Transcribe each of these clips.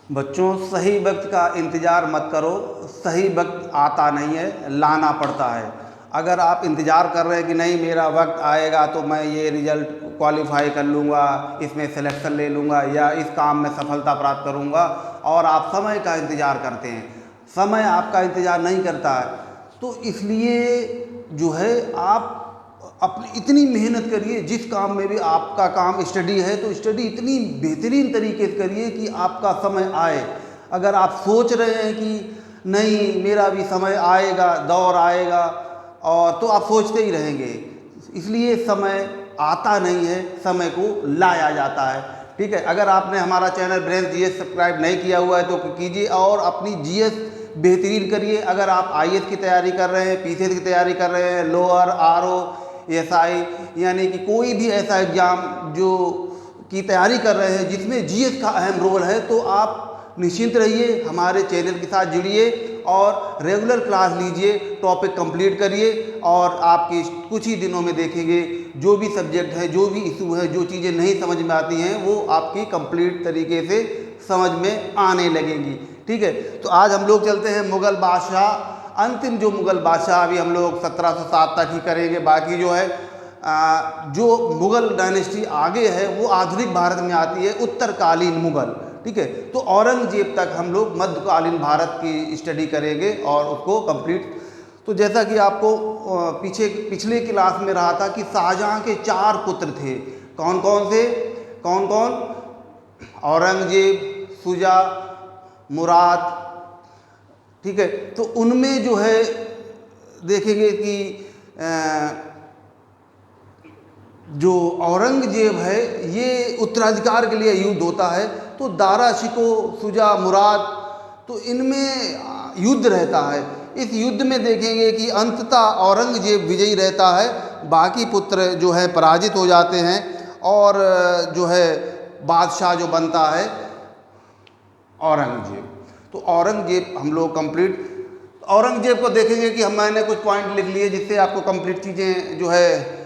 बच्चों, सही वक्त का इंतज़ार मत करो। सही वक्त आता नहीं है, लाना पड़ता है। अगर आप इंतज़ार कर रहे हैं कि नहीं मेरा वक्त आएगा तो मैं ये रिज़ल्ट क्वालिफाई कर लूँगा, इसमें सिलेक्शन ले लूँगा या इस काम में सफलता प्राप्त करूँगा, और आप समय का इंतज़ार करते हैं, समय आपका इंतज़ार नहीं करता है, तो इसलिए जो है आप अपनी इतनी मेहनत करिए। जिस काम में भी आपका काम स्टडी है तो स्टडी इतनी बेहतरीन तरीके से करिए कि आपका समय आए। अगर आप सोच रहे हैं कि नहीं मेरा भी समय आएगा, दौर आएगा, और तो आप सोचते ही रहेंगे। इसलिए समय आता नहीं है, समय को लाया जाता है। ठीक है, अगर आपने हमारा चैनल ब्रेन जीएस सब्सक्राइब नहीं किया हुआ है तो कीजिए और अपनी जीएस बेहतरीन करिए। अगर आप आईएएस की तैयारी कर रहे हैं, पीसीएस की तैयारी कर रहे हैं, लोअर, आरओ, एसआई, यानी कि कोई भी ऐसा एग्ज़ाम जो की तैयारी कर रहे हैं जिसमें जीएस का अहम रोल है, तो आप निश्चिंत रहिए, हमारे चैनल के साथ जुड़िए और रेगुलर क्लास लीजिए, टॉपिक कंप्लीट करिए, और आपके कुछ ही दिनों में देखेंगे जो भी सब्जेक्ट है, जो भी इशू है, जो चीज़ें नहीं समझ में आती हैं वो आपकी कंप्लीट तरीके से समझ में आने लगेंगी। ठीक है, तो आज हम लोग चलते हैं मुग़ल बादशाह। अंतिम जो मुग़ल बादशाह अभी हम लोग 1707 तक ही करेंगे। बाकी जो है जो मुग़ल डायनेस्टी आगे है वो आधुनिक भारत में आती है, उत्तरकालीन मुग़ल। ठीक है, तो औरंगजेब तक हम लोग मध्यकालीन भारत की स्टडी करेंगे और उसको कंप्लीट। तो जैसा कि आपको पिछले क्लास में रहा था कि शाहजहाँ के 4 पुत्र थे। कौन कौन से? कौन कौन? औरंगजेब, शुजा, मुराद। ठीक है, तो उनमें जो है देखेंगे कि जो औरंगजेब है ये उत्तराधिकार के लिए युद्ध होता है, तो दारा शिको, शुजा, मुराद, तो इनमें युद्ध रहता है। इस युद्ध में देखेंगे कि अंततः औरंगजेब विजयी रहता है, बाकी पुत्र जो है पराजित हो जाते हैं, और जो है बादशाह जो बनता है औरंगजेब। तो औरंगजेब हम लोग कंप्लीट औरंगजेब को देखेंगे कि मैंने कुछ पॉइंट लिख लिए जिससे आपको कंप्लीट चीज़ें जो है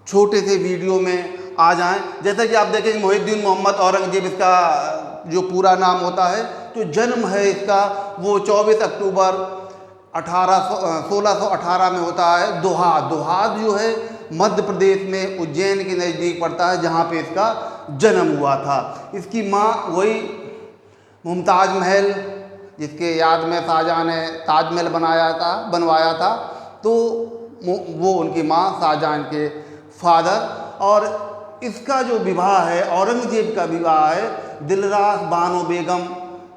छोटे से वीडियो में आ जाएं। जैसा कि आप देखेंगे मुहिउद्दीन मोहम्मद औरंगजेब इसका जो पूरा नाम होता है, तो जन्म है इसका वो 24 अक्टूबर 1618 में होता है। दोहाद, दोहाद जो है मध्य प्रदेश में उज्जैन के नज़दीक पड़ता है, जहाँ पे इसका जन्म हुआ था। इसकी माँ वही मुमताज़ महल, जिसके याद में शाहजहाँ ने ताजमहल बनवाया था, तो वो उनकी माँ, शाहजहाँ के फादर। और इसका जो विवाह है, औरंगजेब का विवाह है दिलरास बानो बेगम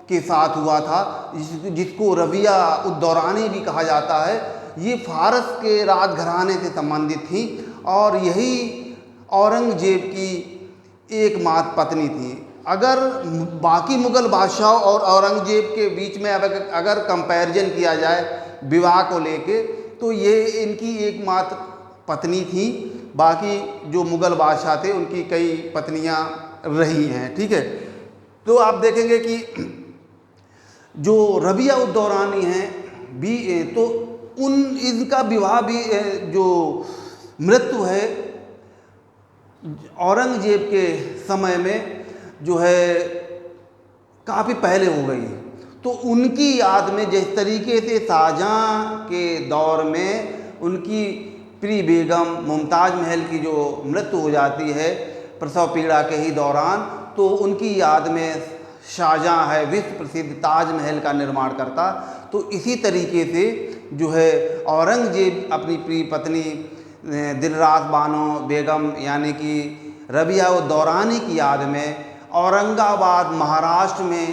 के साथ हुआ था, जिसको रबिया उद-दौरानी भी कहा जाता है। ये फारस के राजघराने से संबंधित थी और यही औरंगजेब की एकमात्र पत्नी थी। अगर बाकी मुग़ल बादशाह और औरंगजेब के बीच में अगर कंपैरिजन किया जाए विवाह को लेके, तो ये इनकी एकमात्र पत्नी थी। बाकी जो मुग़ल बादशाह थे उनकी कई पत्नियां रही हैं। ठीक है, तो आप देखेंगे कि जो रबिया उद-दौरानी हैं भी, तो इनका विवाह भी जो मृत्यु है औरंगजेब के समय में जो है काफ़ी पहले हो गई। तो उनकी याद में जिस तरीके से शाहजहाँ के दौर में उनकी प्रिय बेगम मुमताज़ महल की जो मृत्यु हो जाती है प्रसव पीड़ा के ही दौरान, तो उनकी याद में शाहजहाँ है विश्व प्रसिद्ध ताजमहल का निर्माण करता। तो इसी तरीके से जो है औरंगजेब अपनी प्रिय पत्नी दिलरास बानो बेगम यानी कि रबिया उद-दौरानी की याद में औरंगाबाद महाराष्ट्र में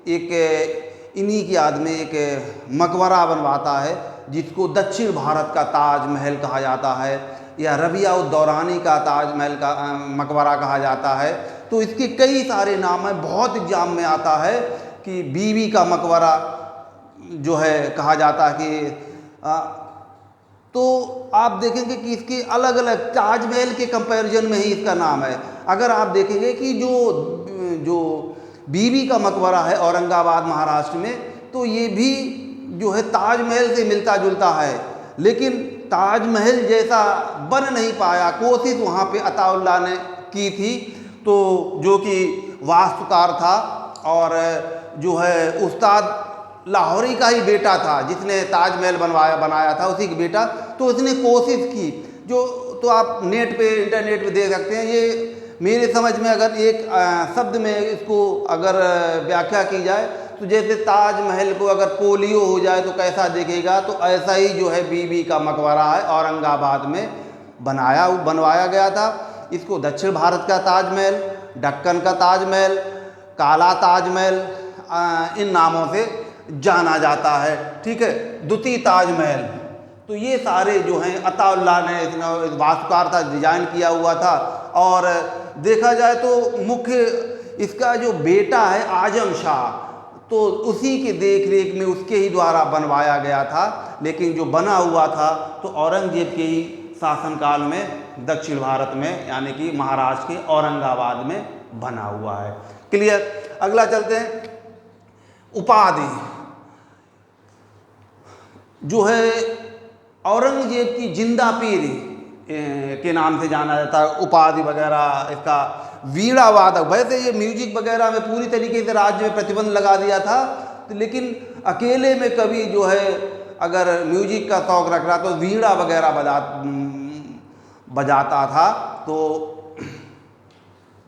इन्हीं की याद में एक मकबरा बनवाता है, जिसको दक्षिण भारत का ताजमहल कहा जाता है या रबिया उद-दौरानी का ताजमहल का मकबरा कहा जाता है। तो इसके कई सारे नाम हैं, बहुत एग्जाम में आता है कि बीवी का मकबरा जो है कहा जाता है कि तो आप देखेंगे कि इसके अलग अलग ताजमहल के कंपैरिजन में ही इसका नाम है। अगर आप देखेंगे कि जो बीवी का मकबरा है औरंगाबाद महाराष्ट्र में, तो ये भी जो है ताजमहल से मिलता जुलता है, लेकिन ताजमहल जैसा बन नहीं पाया। कोशिश वहाँ पे अताउल्लाह ने की थी, तो जो कि वास्तुकार था और जो है उस्ताद लाहौरी का ही बेटा था जिसने ताजमहल बनाया था, उसी का बेटा। तो उसने कोशिश की, जो तो आप नेट पे इंटरनेट पे देख सकते हैं। ये मेरे समझ में अगर एक शब्द में इसको अगर व्याख्या की जाए तो जैसे ताजमहल को अगर पोलियो हो जाए तो कैसा दिखेगा, तो ऐसा ही जो है बीबी का मकबरा है औरंगाबाद में बनवाया गया था। इसको दक्षिण भारत का ताजमहल, दक्कन का ताजमहल, काला ताजमहल, इन नामों से जाना जाता है। ठीक है, द्वितीय ताजमहल। तो ये सारे जो हैं अताउल्लाह ने वास्तुकार था, डिजाइन किया हुआ था। और देखा जाए तो मुख्य इसका जो बेटा है आजम शाह, तो उसी के देख रेख में उसके ही द्वारा बनवाया गया था। लेकिन जो बना हुआ था तो औरंगजेब के ही शासनकाल में दक्षिण भारत में यानी कि महाराष्ट्र के औरंगाबाद में बना हुआ है। क्लियर। अगला चलते हैं, उपाधि जो है औरंगजेब की जिंदा पीर के नाम से जाना जाता है। उपाधि वगैरह इसका वीणा वादक। वैसे ये म्यूजिक वगैरह में पूरी तरीके से राज्य में प्रतिबंध लगा दिया था, तो लेकिन अकेले में कभी जो है अगर म्यूजिक का शौक रख रहा तो वीणा वगैरह बजाता था। तो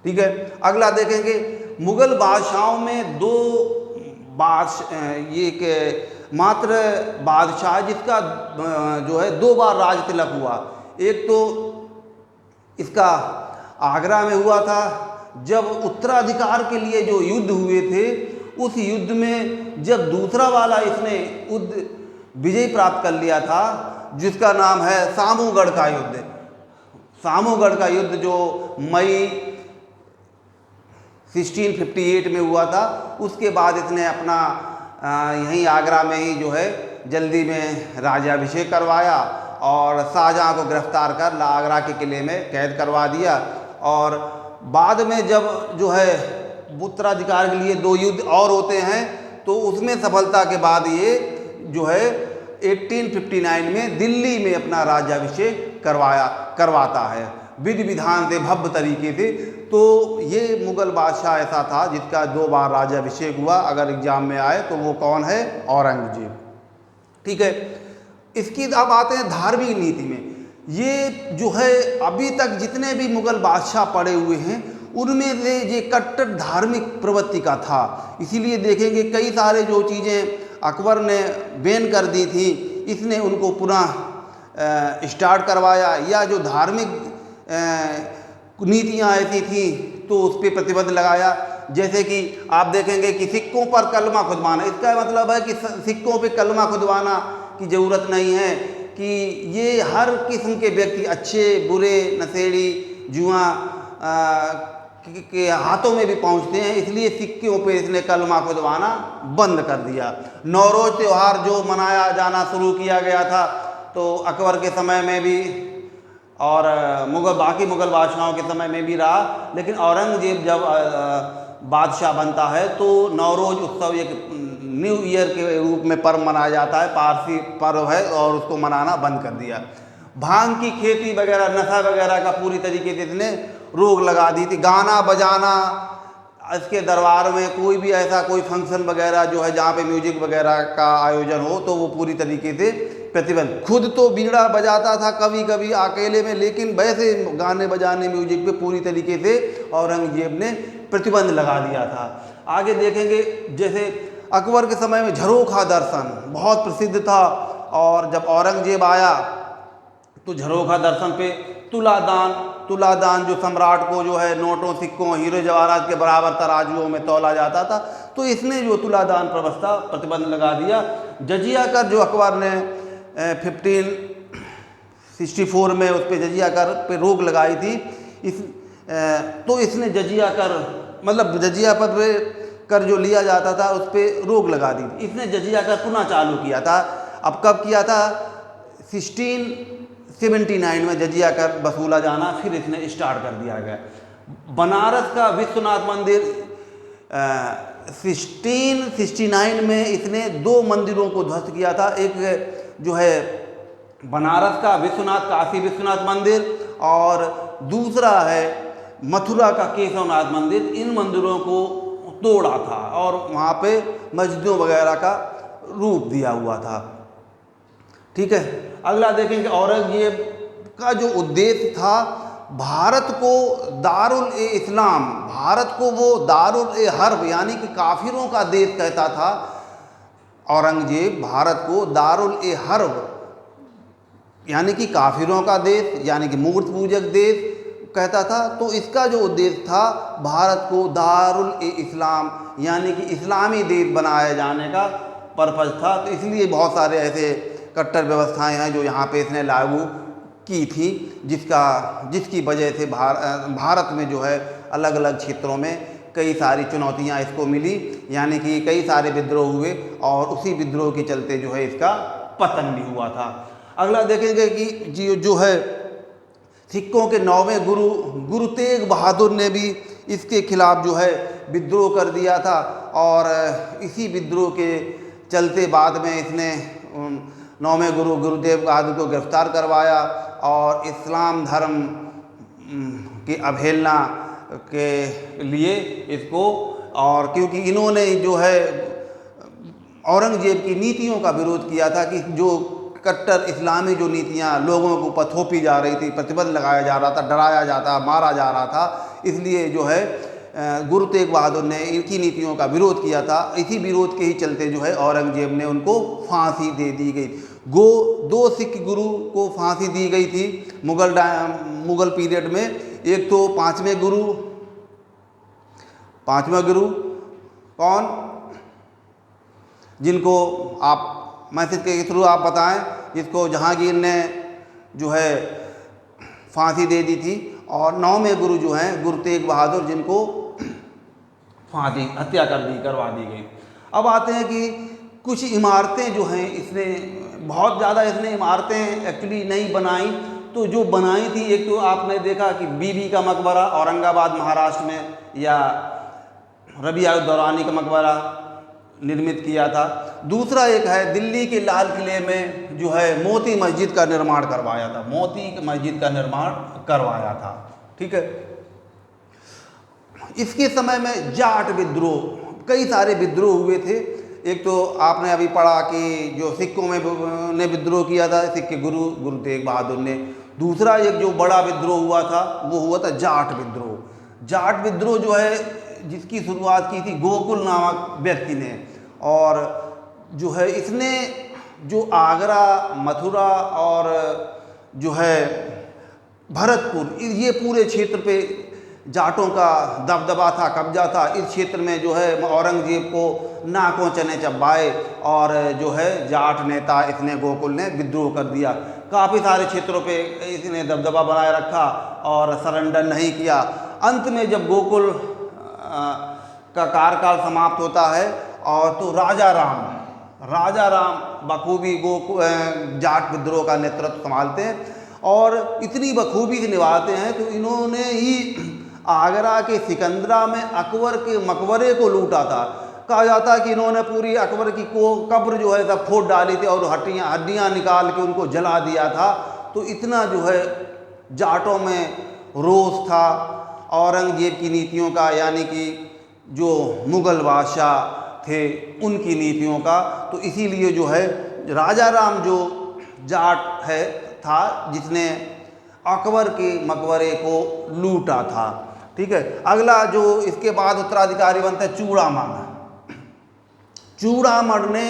ठीक है। अगला देखेंगे, मुगल बादशाहों में मात्र बादशाह जिसका जो है 2 बार राज तिलक हुआ। एक तो इसका आगरा में हुआ था, जब उत्तराधिकार के लिए जो युद्ध हुए थे, उस युद्ध में जब दूसरा वाला इसने विजय प्राप्त कर लिया था, जिसका नाम है सामूगढ़ का युद्ध। सामूगढ़ का युद्ध जो मई 1658 में हुआ था। उसके बाद इसने अपना यहीं आगरा में ही जो है जल्दी में राज्याभिषेक करवाया और शाहजहाँ को गिरफ्तार कर आगरा के किले में कैद करवा दिया। और बाद में जब जो है उत्तराधिकार के लिए 2 युद्ध और होते हैं, तो उसमें सफलता के बाद ये जो है 1859 में दिल्ली में अपना राज्याभिषेक करवाता है विधि विधान से, भव्य तरीके से। तो ये मुगल बादशाह ऐसा था जिसका 2 बार राज्याभिषेक हुआ। अगर एग्जाम में आए तो वो कौन है? औरंगजेब। ठीक है। इसकी अब आते हैं धार्मिक नीति में। ये जो है अभी तक जितने भी मुगल बादशाह पड़े हुए हैं, उनमें से ये कट्टर धार्मिक प्रवृत्ति का था। इसीलिए देखेंगे कई सारे जो चीज़ें अकबर ने बैन कर दी थी, इसने उनको पुनः स्टार्ट करवाया। या जो धार्मिक नीतियाँ ऐसी थी तो उस पर प्रतिबंध लगाया। जैसे कि आप देखेंगे कि सिक्कों पर कलमा खुदवाना, इसका मतलब है कि सिक्कों पे कलमा खुदवाना की ज़रूरत नहीं है, कि ये हर किस्म के व्यक्ति, अच्छे बुरे नशेड़ी जुआ के हाथों में भी पहुंचते हैं, इसलिए सिक्कों पे इसने कलमा खुदवाना बंद कर दिया। नौरोज़ त्यौहार जो मनाया जाना शुरू किया गया था, तो अकबर के समय में भी और बाकी मुगल बादशाहों के समय में भी रहा। लेकिन औरंगजेब जब बादशाह बनता है तो नौरोज़ उत्सव एक न्यू ईयर के रूप में पर्व मनाया जाता है, पारसी पर्व है, और उसको मनाना बंद कर दिया। भांग की खेती वगैरह, नशा वगैरह का पूरी तरीके से इसने रोक लगा दी थी। गाना बजाना, इसके दरबार में कोई भी ऐसा कोई फंक्शन वगैरह जो है जहाँ पे म्यूजिक वगैरह का आयोजन हो, तो वो पूरी तरीके से प्रतिबंध। खुद तो बीड़ा बजाता था कभी कभी अकेले में, लेकिन वैसे गाने बजाने म्यूजिक पे पूरी तरीके से औरंगजेब ने प्रतिबंध लगा दिया था। आगे देखेंगे, जैसे अकबर के समय में झरोखा दर्शन बहुत प्रसिद्ध था, और जब औरंगजेब आया तो झरोखा दर्शन पे तुलादान जो सम्राट को जो है नोटों, सिक्कों, हीरे जवाहरात के बराबर तराजुओं में तौला जाता था, तो इसने जो तुलादान व्यवस्था प्रतिबंध लगा दिया। जजिया कर जो अकबर ने 1564 में उस पर जजिया कर पे रोक लगाई थी, तो इसने जजिया कर मतलब जजिया कर जो लिया जाता था उस पर रोक लगा दी थी। इसने जजिया कर पुनः चालू किया था। अब कब किया था? 1679 में जजिया कर वसूला जाना फिर इसने स्टार्ट कर दिया गया। बनारस का विश्वनाथ मंदिर 1669 में इसने 2 मंदिरों को ध्वस्त किया था। एक जो है बनारस का काशी विश्वनाथ मंदिर, और दूसरा है मथुरा का केशवनाथ मंदिर। इन मंदिरों को तोड़ा था और वहाँ पे मस्जिदों वगैरह का रूप दिया हुआ था। ठीक है, अगला देखेंगे औरंगजेब का जो उद्देश्य था, भारत को दारुल ए इस्लाम, भारत को वो दारुल ए हर्ब यानी कि काफिरों का देश कहता था। औरंगजेब भारत को दारुल ए हर्ब यानी कि काफिरों का देश यानी कि मूर्त पूजक देश कहता था। तो इसका जो उद्देश्य था, भारत को दारुल ए इस्लाम यानी कि इस्लामी देश बनाए जाने का पर्पज़ था। तो इसलिए बहुत सारे ऐसे कट्टर व्यवस्थाएं हैं जो यहाँ पे इसने लागू की थी, जिसकी वजह से भारत में जो है अलग अलग क्षेत्रों में कई सारी चुनौतियाँ इसको मिली, यानी कि कई सारे विद्रोह हुए और उसी विद्रोह के चलते जो है इसका पतन भी हुआ था। अगला देखेंगे कि जो है सिखों के 9वें गुरु तेग बहादुर ने भी इसके खिलाफ जो है विद्रोह कर दिया था और इसी विद्रोह के चलते बाद में इसने 9वें गुरु तेग बहादुर को गिरफ्तार करवाया और इस्लाम धर्म की अवहेलना के लिए इसको, और क्योंकि इन्होंने जो है औरंगजेब की नीतियों का विरोध किया था कि जो कट्टर इस्लामी जो नीतियां लोगों के ऊपर थोपी जा रही थी, प्रतिबंध लगाया जा रहा था, डराया जाता, मारा जा रहा था, इसलिए जो है गुरु तेग बहादुर ने इनकी नीतियों का विरोध किया था। इसी विरोध के ही चलते जो है औरंगजेब ने उनको फांसी दे दी गई। 2 सिख गुरु को फांसी दी गई थी मुगल पीरियड में। एक तो पांचवें गुरु कौन, जिनको आप मैसेज के थ्रू आप बताएं, जिसको जहांगीर ने जो है फांसी दे दी थी, और 9वें गुरु जो हैं गुरु तेग बहादुर, जिनको हत्या करवा दी गई। अब आते हैं कि कुछ इमारतें जो हैं इसने बहुत ज़्यादा इमारतें एक्चुअली नहीं बनाई। तो जो बनाई थी, एक तो आपने देखा कि बीबी का मकबरा औरंगाबाद महाराष्ट्र में, या रबिया दौरानी का मकबरा निर्मित किया था। दूसरा एक है दिल्ली के लाल किले में जो है मोती मस्जिद का निर्माण करवाया था। ठीक है, इसके समय में जाट विद्रोह, कई सारे विद्रोह हुए थे। एक तो आपने अभी पढ़ा कि जो सिखों में ने विद्रोह किया था सिख के गुरु तेग बहादुर ने। दूसरा एक जो बड़ा विद्रोह हुआ था वो हुआ था जाट विद्रोह। जाट विद्रोह जो है जिसकी शुरुआत की थी गोकुल नामक व्यक्ति ने, और जो है इसने जो आगरा, मथुरा और जो है भरतपुर, ये पूरे क्षेत्र पे जाटों का दबदबा था, कब्जा था। इस क्षेत्र में जो है औरंगजेब को नाकों चने चबाए और जो है जाट नेता इसने गोकुल ने विद्रोह कर दिया। काफ़ी सारे क्षेत्रों पे इसने दबदबा बनाए रखा और सरेंडर नहीं किया। अंत में जब गोकुल का कार्यकाल समाप्त होता है और तो राजा राम बखूबी जाट विद्रोह का नेतृत्व संभालते हैं और इतनी बखूबी से निभाते हैं। तो इन्होंने ही आगरा के सिकंदरा में अकबर के मकबरे को लूटा था। कहा जाता है कि इन्होंने पूरी अकबर की कब्र जो है सब फोड़ डाली थी और हड्डियाँ निकाल के उनको जला दिया था। तो इतना जो है जाटों में रोष था औरंगजेब की नीतियों का, यानी कि जो मुग़ल बादशाह थे उनकी नीतियों का। तो इसीलिए जो है राजा राम जो जाट था जिसने अकबर के मकबरे को लूटा था। ठीक है, अगला जो इसके बाद उत्तराधिकारी बनता है चूड़ामण ने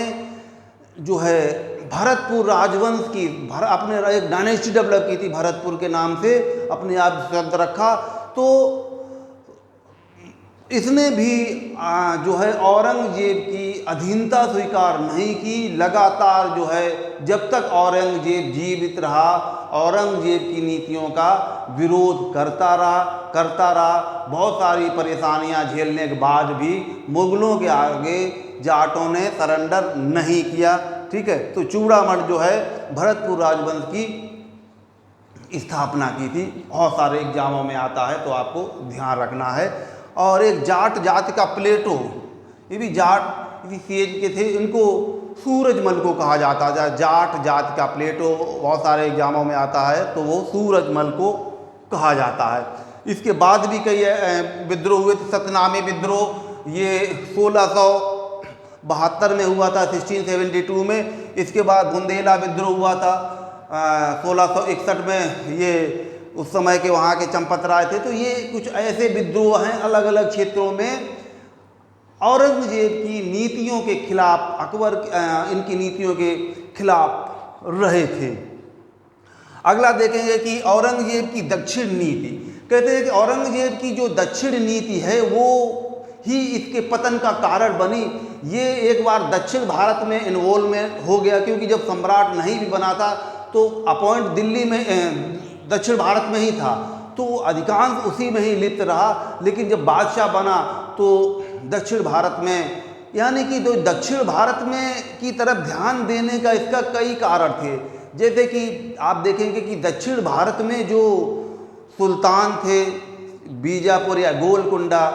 जो है भरतपुर राजवंश की अपने एक डायनेस्टी डेवलप की थी, भरतपुर के नाम से अपने आप शब्द रखा। तो इसने भी जो है औरंगजेब की अधीनता स्वीकार नहीं की। लगातार जो है जब तक औरंगजेब जीवित रहा औरंगजेब की नीतियों का विरोध करता रहा। बहुत सारी परेशानियां झेलने के बाद भी मुगलों के आगे जाटों ने सरेंडर नहीं किया। ठीक है, तो चूड़ामण जो है भरतपुर राजवंश की स्थापना की थी। बहुत सारे एग्जामों में आता है तो आपको ध्यान रखना है। और एक जाट जाति का प्लेटो, ये भी जाट इसी सेज के थे, इनको सूरजमल को कहा जाता है। जाट जाति का प्लेटो बहुत सारे एग्जामों में आता है तो वो सूरजमल को कहा जाता है। इसके बाद भी कई विद्रोह हुए थे। सतनामी विद्रोह ये 1672 में हुआ था, 1672 में। इसके बाद बुंदेला विद्रोह हुआ था 1661 में, ये उस समय के वहाँ के चंपत राय थे। तो ये कुछ ऐसे विद्रोह हैं अलग अलग क्षेत्रों में औरंगजेब की नीतियों के खिलाफ, अकबर इनकी नीतियों के खिलाफ रहे थे। अगला देखेंगे कि औरंगजेब की दक्षिण नीति। कहते हैं कि औरंगजेब की जो दक्षिण नीति है वो ही इसके पतन का कारण बनी। ये एक बार दक्षिण भारत में इन्वॉल्वमेंट हो गया, क्योंकि जब सम्राट नहीं भी बना था तो अपॉइंट दिल्ली में दक्षिण भारत में ही था, तो अधिकांश उसी में ही लिप्त रहा। लेकिन जब बादशाह बना तो दक्षिण भारत में, यानी कि जो दक्षिण भारत में की तरफ ध्यान देने का इसका कई कारण थे। जैसे कि आप देखेंगे कि दक्षिण भारत में जो सुल्तान थे बीजापुर या गोलकुंडा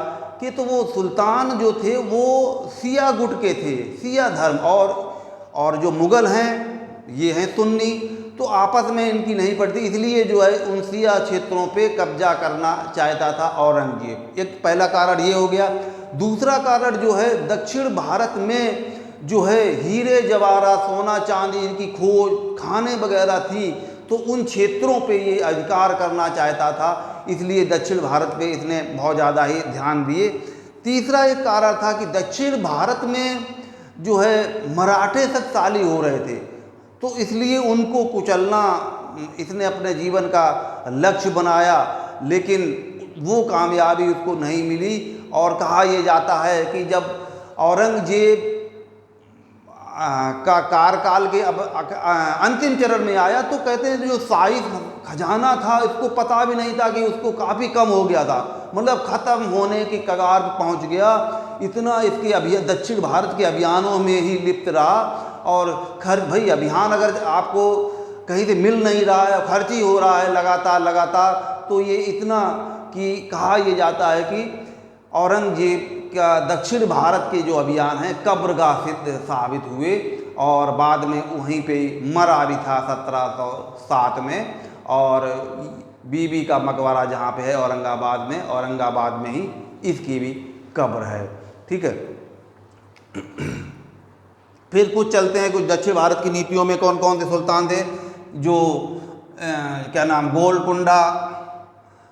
के, तो वो सुल्तान जो थे वो सिया गुट के थे, सिया धर्म, और जो मुग़ल हैं ये हैं सुन्नी, तो आपस में इनकी नहीं पड़ती, इसलिए जो है उन सिया क्षेत्रों पे कब्जा करना चाहता था औरंगजेब। एक पहला कारण ये हो गया। दूसरा कारण जो है, दक्षिण भारत में जो है हीरे जवाहरात, सोना चांदी, इनकी खोज खाने वगैरह थी, तो उन क्षेत्रों पे ये अधिकार करना चाहता था, इसलिए दक्षिण भारत पे इसने बहुत ज़्यादा ही ध्यान दिए। तीसरा एक कारण था कि दक्षिण भारत में जो है मराठे शक्तिशाली हो रहे थे, तो इसलिए उनको कुचलना इसने अपने जीवन का लक्ष्य बनाया, लेकिन वो कामयाबी उसको नहीं मिली। और कहा यह जाता है कि जब औरंगजेब का कार्यकाल के अब अंतिम चरण में आया, तो कहते हैं जो शाही खजाना था इसको पता भी नहीं था कि उसको काफ़ी कम हो गया था, मतलब ख़त्म होने की कगार पर पहुंच गया। इतना इसके दक्षिण भारत के अभियानों में ही लिप्त रहा। और भाई अभियान अगर आपको कहीं से मिल नहीं रहा है, खर्च ही हो रहा है लगातार, तो ये इतना कि कहा यह जाता है कि औरंगजेब का दक्षिण भारत के जो अभियान हैं कब्रगाह सिद्ध साबित हुए, और बाद में वहीं पे मरा भी था 1707 में। और बीबी का मकबरा जहाँ पे है औरंगाबाद में ही इसकी भी कब्र है। ठीक है, फिर कुछ चलते हैं, कुछ दक्षिण भारत की नीतियों में कौन कौन से सुल्तान थे जो क्या नाम, गोलकुंडा,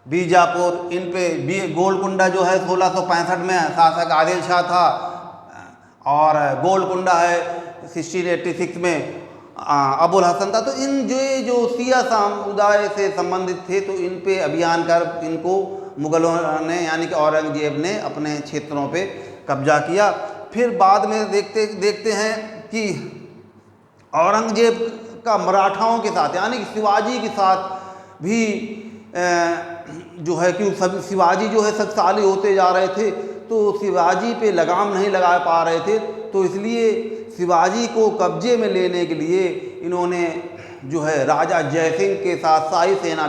बीजापुर, इन पे गोलकुंडा जो है 1665 में शासक आदिल शाह था, और गोलकुंडा है 1686 में अबुल हसन था। तो इन जो सिया समुदाय से संबंधित थे, तो इन पे अभियान कर इनको मुग़लों ने यानी कि औरंगजेब ने अपने क्षेत्रों पे कब्जा किया। फिर बाद में देखते हैं कि औरंगजेब का मराठाओं के साथ यानी कि शिवाजी के साथ भी जो है कि शिवाजी जो है शक्तिशाली होते जा रहे थे, तो शिवाजी पे लगाम नहीं लगा पा रहे थे, तो इसलिए शिवाजी को कब्जे में लेने के लिए इन्होंने जो है राजा जयसिंह के साथ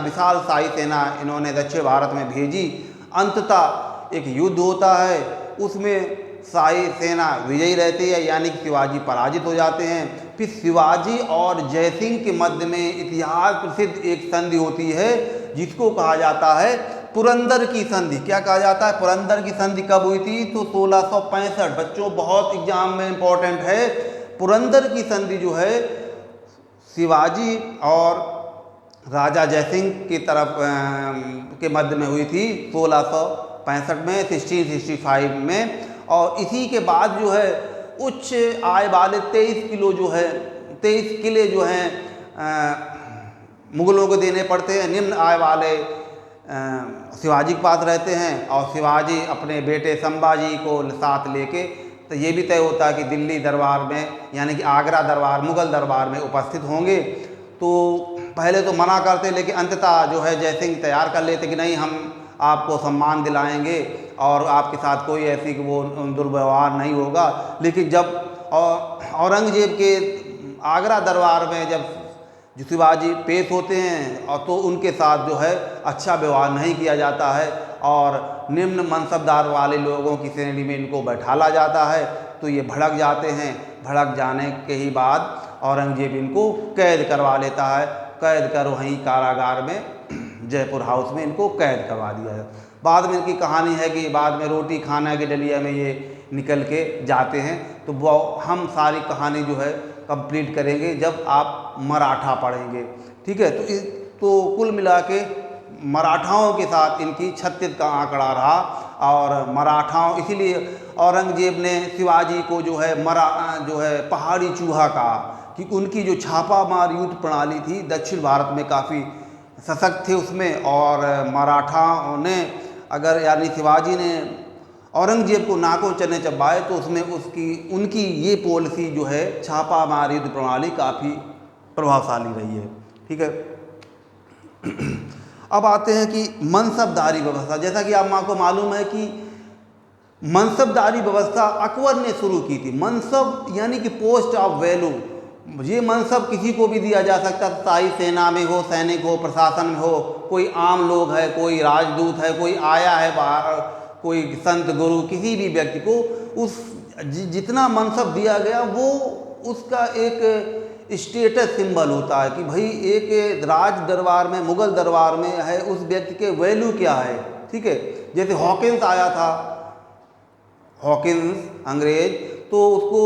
विशाल शाही सेना इन्होंने दक्षिण भारत में भेजी। अंततः एक युद्ध होता है, उसमें शाही सेना विजयी रहती है, यानी कि शिवाजी पराजित हो जाते हैं। फिर शिवाजी और जयसिंह के मध्य में इतिहास प्रसिद्ध एक संधि होती है जिसको कहा जाता है पुरंदर की संधि। क्या कहा जाता है? पुरंदर की संधि कब हुई थी? तो 1665। बच्चों बहुत एग्जाम में इम्पोर्टेंट है। पुरंदर की संधि जो है शिवाजी और राजा जयसिंह की तरफ के मध्य में हुई थी 1665 में, 1665 में। और इसी के बाद जो है उच्च आय वाले 23 किले जो हैं मुग़लों को देने पड़ते हैं। निम्न आय वाले शिवाजी के पास रहते हैं, और शिवाजी अपने बेटे संभाजी को साथ लेके, तो ये भी तय होता है कि दिल्ली दरबार में यानी कि आगरा दरबार, मुग़ल दरबार में उपस्थित होंगे। तो पहले तो मना करते, लेकिन अंततः जो है जयसिंह तैयार कर लेते कि नहीं, हम आपको सम्मान दिलाएंगे और आपके साथ कोई ऐसी वो दुर्व्यवहार नहीं होगा। लेकिन जब औरंगजेब के आगरा दरबार में जब शिवाजी पेश होते हैं, और तो उनके साथ जो है अच्छा व्यवहार नहीं किया जाता है, और निम्न मनसबदार वाले लोगों की श्रेणी में इनको बैठाला जाता है, तो ये भड़क जाते हैं। भड़क जाने के ही बाद औरंगजेब इनको कैद करवा लेता है। कैद कर वहीं कारागार में जयपुर हाउस में इनको कैद करवा दिया है। बाद में इनकी कहानी है कि बाद में रोटी खाना के डलिया में ये निकल के जाते हैं। तो वो हम सारी कहानी जो है कंप्लीट करेंगे जब आप मराठा पढ़ेंगे, ठीक है। तो कुल मिला के मराठाओं के साथ इनकी 36 का आंकड़ा रहा। और मराठाओं, इसीलिए औरंगजेब ने शिवाजी को जो है पहाड़ी चूहा कहा कि उनकी जो छापामार युद्ध प्रणाली थी दक्षिण भारत में काफ़ी सशक्त थे उसमें। और मराठाओं ने अगर यानी शिवाजी ने औरंगजेब को नाकों चने चबाए तो उसमें उनकी ये पॉलिसी जो है छापामार युद्ध प्रणाली काफ़ी प्रभावशाली रही है, ठीक है। अब आते हैं कि मनसबदारी व्यवस्था। जैसा कि आपको मालूम है कि मनसबदारी व्यवस्था अकबर ने शुरू की थी। मनसब यानी कि पोस्ट ऑफ वैल्यू, ये मनसब किसी को भी दिया जा सकता है, शाही सेना में हो, सैनिक हो, प्रशासन में हो, कोई आम लोग है, कोई राजदूत है, कोई आया है बाहर, कोई संत गुरु, किसी भी व्यक्ति को उस जितना मनसब दिया गया वो उसका एक स्टेटस सिंबल होता है कि भाई एक राज दरबार में, मुगल दरबार में है, उस व्यक्ति के वैल्यू क्या है, ठीक है। जैसे हॉकिंस आया था, हॉकिंस अंग्रेज, तो उसको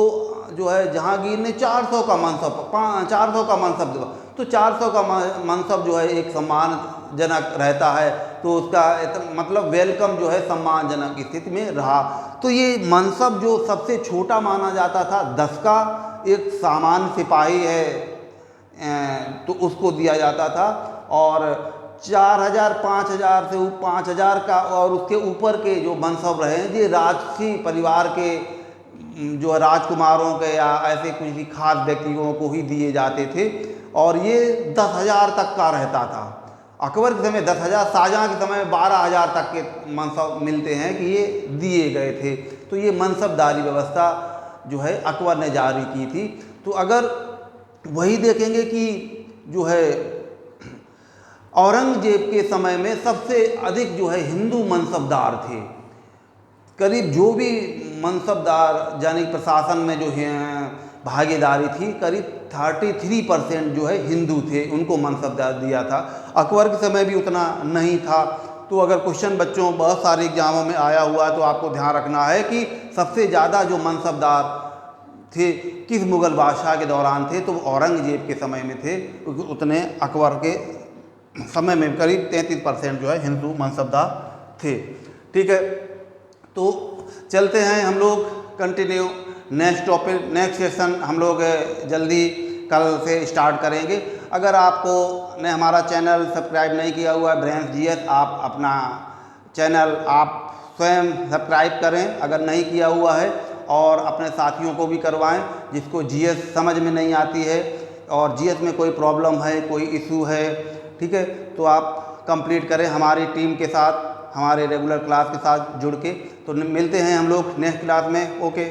जो है जहांगीर ने 400 का मनसब दिया। तो 400 का मनसब जो है एक सम्मानजनक रहता है, तो उसका मतलब वेलकम जो है सम्मानजनक स्थिति में रहा। तो ये मनसब जो सबसे छोटा माना जाता था 10 का, एक सामान्य सिपाही है तो उसको दिया जाता था। और 4000, 5000 से 5000 का और उसके ऊपर के जो मनसब रहे ये राजसी परिवार के जो राजकुमारों के या ऐसे किसी खास व्यक्तियों को ही दिए जाते थे। और ये 10,000 तक का रहता था। अकबर के समय 10,000, शाहजहाँ के समय 12,000 तक के मनसब मिलते हैं कि ये दिए गए थे। तो ये मनसबदारी व्यवस्था जो है अकबर ने जारी की थी। तो अगर वही देखेंगे कि जो है औरंगजेब के समय में सबसे अधिक जो है हिंदू मनसबदार थे। करीब जो भी मनसबदार यानी प्रशासन में जो है भागीदारी थी, करीब 33% जो है हिंदू थे, उनको मनसबदार दिया था। अकबर के समय भी उतना नहीं था। तो अगर क्वेश्चन बच्चों बहुत सारे एग्जामों में आया हुआ है तो आपको ध्यान रखना है कि सबसे ज़्यादा जो मनसबदार थे किस मुग़ल बादशाह के दौरान थे, तो औरंगजेब के समय में थे। उतने अकबर के समय में करीब 33% जो है हिंदू मनसबदार थे, ठीक है। तो चलते हैं हम लोग continue next topic, next session हम लोग जल्दी कल से स्टार्ट करेंगे। अगर आपको ने हमारा चैनल सब्सक्राइब नहीं किया हुआ है ब्रेन्स जीएस, आप अपना चैनल आप स्वयं सब्सक्राइब करें अगर नहीं किया हुआ है, और अपने साथियों को भी करवाएं जिसको जीएस समझ में नहीं आती है और जीएस में कोई प्रॉब्लम है, कोई इशू है, ठीक है। तो आप कंप्लीट करें हमारी टीम के साथ, हमारे रेगुलर क्लास के साथ जुड़ के। तो मिलते हैं हम लोग नेक्स्ट क्लास में। ओके।